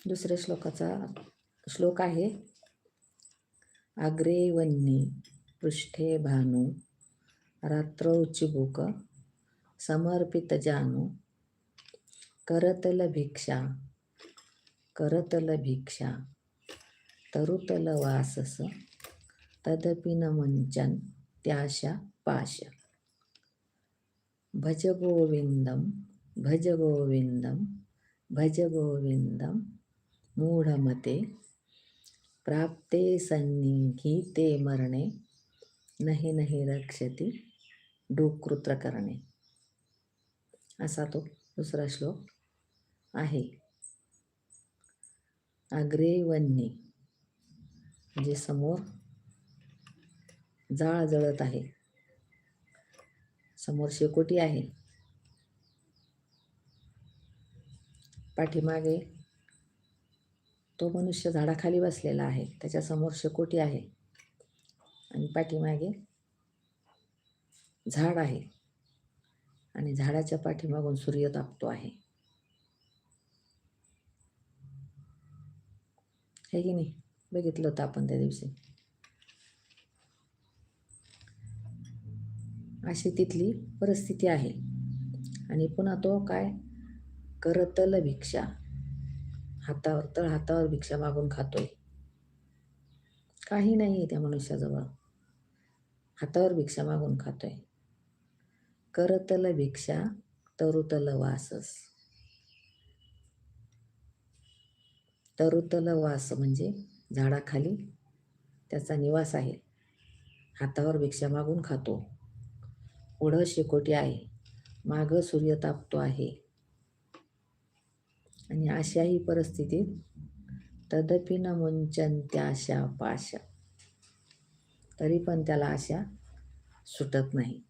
दुसऱ्या श्लोकाचा श्लोक आहे, अग्रे वन्नी पृष्ठे भानु रात्रौ चिबुक समर्पित जानू करतल भिक्षा तरुतल वासस तदपि न मंचन त्याशा पाश भज गोविंदम भज गोविंदम भज गोविंदम मूढमते प्राप्ते सन्निहिते मरणे नहि नहि रक्षति डुकृत्र करणे. असा तो दुसरा श्लोक आहे. अग्रे वन्नी म्हणजे समोर जाळ जळत आहे, समोर शेकोटी आहे, पाठीमागे तो मनुष्य झाडाखाली बसलेला आहे, त्याच्यासमोर शेकोटी आहे आणि पाठीमागे झाड आहे आणि झाडाच्या पाठीमागून सूर्य तापतो आहे. हे की नाही, बघितलं होतं आपण त्या दिवशी. अशी तिथली परिस्थिती आहे. आणि पुन्हा तो काय, करतल भिक्षा, हातावर भिक्षा मागून खातोय. काही नाही त्या मनुष्याजवळ, हातावर भिक्षा मागून खातोय. करतल भिक्षा तरुतल वासस. तरुतल वास म्हणजे झाडाखाली त्याचा निवास आहे, हातावर भिक्षा मागून खातो. पुढं शेकोटी आहे, मागं सूर्य तापतो आहे. आणि अशाही परिस्थितीत तदपि न मुंचन त्याशा पाश, तरी पण त्याला आशा सुटत नाही.